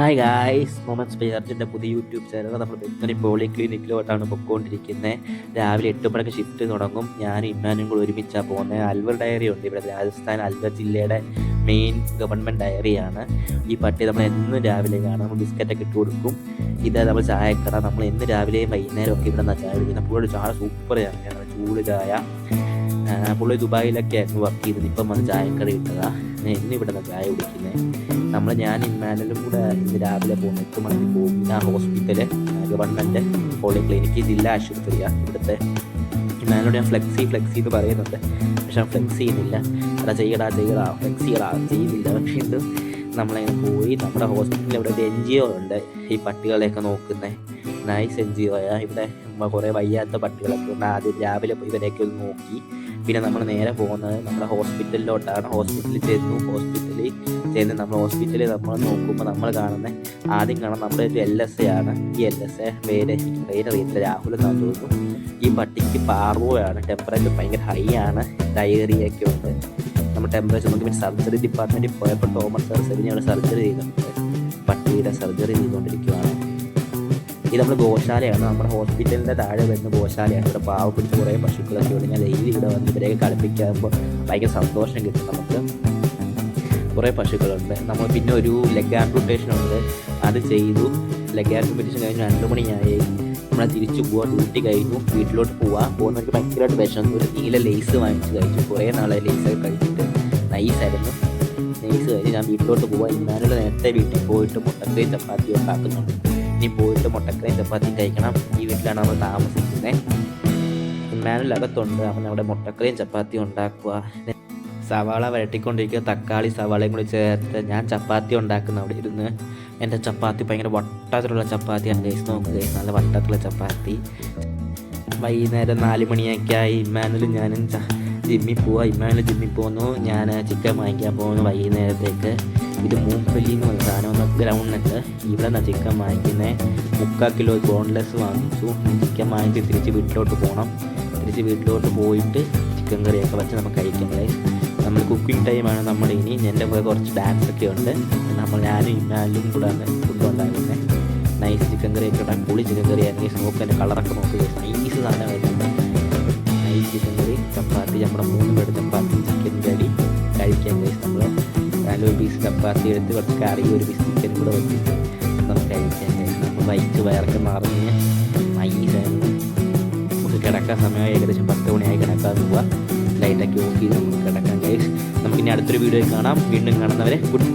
Hi guys, Mohammed സ്പെയർജിൻ്റെ പുതിയ YouTube channel നമ്മൾ veterinary poly ക്ലിനിക്കിലോട്ടാണ് പൊയ്ക്കൊണ്ടിരിക്കുന്നത്. രാവിലെ 8 മണിക്ക് ഷിഫ്റ്റ് തുടങ്ങും. ഞാൻ ഇമ്മാനും കൂടെ ഒരുമിച്ചാണ് പോകുന്നത്. അൽവർ ഡയറി ഉണ്ട് ഇവിടെ, രാജസ്ഥാൻ അൽവർ ജില്ലയുടെ മെയിൻ ഗവൺമെൻറ് ഡയറിയാണ്. ഈ പട്ടി നമ്മൾ എന്നും രാവിലെ കാണാം. നമ്മൾ ബിസ്ക്കറ്റൊക്കെ ഇട്ട് കൊടുക്കും. ഇത് നമ്മൾ ചായക്കട. നമ്മൾ എന്ന് രാവിലെയും വൈകുന്നേരം ഒക്കെ ഇവിടെ നിന്നാണ് ചായ കുടിക്കുന്നത്. പുള്ളിയുടെ ചായ സൂപ്പർ ചായയാണ്, ചൂട് ചായ. പുള്ളി ദുബായിലൊക്കെ ആയിരുന്നു വർക്ക് ചെയ്തത്, ഇപ്പം വന്ന് ചായക്കട ഇട്ടതാണ്. ഇന്ന് ഇവിടെ നിന്ന് ചായ കുടിക്കുന്നത്. ഞാൻ ഇമ്മാനും കൂടെ ഇന്ന് രാവിലെ പോകുന്നു. 8 മണിക്ക് പോകും. ഞാൻ ഹോസ്പിറ്റല്, ഗവൺമെൻറ് പോളി ക്ലിനിക്ക്, ജില്ലാ ആശുപത്രിയാണ് ഇവിടുത്തെ. ഇമ്മാനോട് ഞാൻ ഫ്ലെക്സി എന്ന് പറയുന്നുണ്ട്, പക്ഷെ ഫ്ലെക്സ് ചെയ്യുന്നില്ല. അതാ ചെയ്യടാ ഫ്ലെക്സ് ചെയ്യുന്നില്ല. പക്ഷേ ഇത് നമ്മളിങ്ങനെ പോയി നമ്മുടെ ഹോസ്പിറ്റലിൽ ഇവിടെ ഒരു NGO ഉണ്ട് ഈ പട്ടികളെയൊക്കെ നോക്കുന്നത്. നൈസ് NGO ഇവിടെ. കുറേ വയ്യാത്ത പട്ടികളൊക്കെ ഉണ്ട്. ആദ്യം രാവിലെ പോയി ഇവരെയൊക്കെ ഒന്ന് നോക്കി. പിന്നെ നമ്മൾ നേരെ പോകുന്നത് നമ്മുടെ ഹോസ്പിറ്റലിലോട്ടാണ്. ഹോസ്പിറ്റലിൽ ചെന്ന് നമ്മൾ നോക്കുമ്പോൾ നമ്മൾ കാണുന്നത് ആദ്യം കാണുന്നത് നമ്മുടെ ഒരു LSA ആണ്. ഈ LSA പേരറിയില്ല, രാഹുൽ എന്നാണ് തോന്നുന്നു. ഈ പട്ടിക്ക് പാർവോയാണ്. ടെമ്പറേച്ചർ ഭയങ്കര ഹൈ ആണ്, ഡയറിയൊക്കെ ഉണ്ട്. നമ്മൾ ടെമ്പറേച്ചർ നോക്കി. പിന്നെ സർജറി ഡിപ്പാർട്ട്മെൻറ്റിൽ പോയപ്പോൾ തോമസ് സർജറി ഞങ്ങൾ സർജറി ചെയ്തിട്ടുണ്ട്. പട്ടിയുടെ സർജറി ചെയ്തുകൊണ്ടിരിക്കുകയാണ്. ഇത് നമ്മൾ ഗോശാലയാണ്. നമ്മുടെ ഹോസ്പിറ്റലിൻ്റെ താഴെ വരുന്ന ഗോശാലയാണ്. ഇവിടെ പാവ പിടിച്ച് കുറേ പശുക്കളൊക്കെ ഉണ്ട്. ഞാൻ ഡെയിലി ഇവിടെ വന്ന് ഇവരെയൊക്കെ കളിപ്പിക്കാകുമ്പോൾ ഭയങ്കര സന്തോഷം കിട്ടും നമുക്ക്. കുറേ പശുക്കളുണ്ട്. നമ്മൾ പിന്നെ ഒരു ലെഗ് ആംപുട്ടേഷൻ ഉണ്ട്, അത് ചെയ്തു. ലെഗ് ആംപുട്ടേഷൻ കഴിഞ്ഞ് 2 മണിയായി. നമ്മളെ തിരിച്ചു പോവാൻ, ഡ്യൂട്ടി കഴിഞ്ഞു, വീട്ടിലോട്ട് പോകുന്നവർക്ക് ഭയങ്കരമായിട്ട് വിഷം. ഒരു നീല ലേസ് വാങ്ങിച്ച് കഴിച്ചു. കുറേ നാളെ ലേസൊക്കെ കഴിച്ചിട്ട് നൈസായിരുന്നു. ലേസ് കഴിഞ്ഞ് ഞാൻ വീട്ടിലോട്ട് പോവാൻ. ഞാനൊരു നേരത്തെ വീട്ടിൽ പോയിട്ട് മുട്ടക്കറിയും ചപ്പാത്തി ഉണ്ടാക്കുന്നുണ്ട്. ഇനി പോയിട്ട് മുട്ടക്കറിയും ചപ്പാത്തി കഴിക്കണം. ഈ വീട്ടിലാണ് നമ്മൾ താമസിക്കുന്നത്. ഇമ്മാനുലകത്തുണ്ട്. അവൻ അവിടെ മുട്ടക്കറിയും ചപ്പാത്തിയും ഉണ്ടാക്കുക. സവാള വരട്ടിക്കൊണ്ടിരിക്കുക. തക്കാളി സവാളയും കൂടി ചേർത്ത് ഞാൻ ചപ്പാത്തി ഉണ്ടാക്കുന്ന അവിടെ ഇരുന്ന്. എൻ്റെ ചപ്പാത്തി ഭയങ്കര വട്ടത്തിലുള്ള ചപ്പാത്തിയാണ് ഗൈസ്. നോക്കുക, നല്ല വട്ടത്തിലുള്ള ചപ്പാത്തി. വൈകുന്നേരം 4 മണിയൊക്കെ ആയി. ഇമ്മാനുലും ഞാനും ജിമ്മിൽ പോവുക. ഇമ്മാനുൽ ജിമ്മിൽ പോകുന്നു, ഞാൻ ചിക്കൻ വാങ്ങിക്കാൻ പോകുന്നു വൈകുന്നേരത്തേക്ക്. ഇത് മൂപ്പല്ലി എന്ന് പറഞ്ഞ സാധനം ഗ്രൗണ്ടുണ്ട്. ഇവിടെ നിന്നാണ് ചിക്കൻ വാങ്ങിക്കുന്നത്. 3/4 കിലോ ബോൺലെസ് വാങ്ങിച്ചു. ചിക്കൻ വാങ്ങിച്ച് തിരിച്ച് വീട്ടിലോട്ട് പോകണം. തിരിച്ച് വീട്ടിലോട്ട് പോയിട്ട് ചിക്കൻ കറിയൊക്കെ വെച്ച് നമുക്ക് കഴിക്കുന്നത്. നമ്മൾ കുക്കിംഗ് ടൈമാണ് നമ്മുടെ ഇനി. എൻ്റെ കൂടെ കുറച്ച് ഡാൻസൊക്കെ ഉണ്ട്. ഞാനും ഇമ്മാനും കൂടെയാണ് ഫുഡ് ഉണ്ടാക്കുന്നത്. നൈസ് ചിക്കൻ കറിയൊക്കെ ഉണ്ടാകും. പുളി ചിക്കൻ കറി ആണെങ്കിൽ നോക്കുക, എൻ്റെ കളറൊക്കെ നോക്കുക. നൈസ് സാധനം വരുന്നുണ്ട്. നൈസ് ചിക്കൻ കറി, ചപ്പാത്തി, നമ്മുടെ 3 പേര് ചപ്പാത്തി, ചിക്കൻ കറി കഴിക്കാൻ കഴിച്ച് നമ്മൾ 4 പീസ് ചപ്പാത്തി എടുത്ത് കുറച്ച് കറി, 1 പീസ് ചിക്കൻ കൂടെ വെച്ചിട്ട് നമുക്ക് കഴിക്കാൻ കഴിച്ച് നമ്മൾ വൈറ്റ് വയറൊക്കെ നിറഞ്ഞ് നൈസായിരുന്നു. നമുക്ക് കിടക്കാൻ സമയമായി. ഏകദേശം 10 മണിയായി കിടക്കാൻ പോവുക. ലൈറ്റൊക്കെ ഓഫ് ചെയ്ത് നമുക്ക് കിടക്കാൻ കഴിച്ച്. നമുക്കിനി അടുത്തൊരു വീഡിയോ കാണാം. വീണ്ടും കാണുന്നവരെ ഗുഡ്.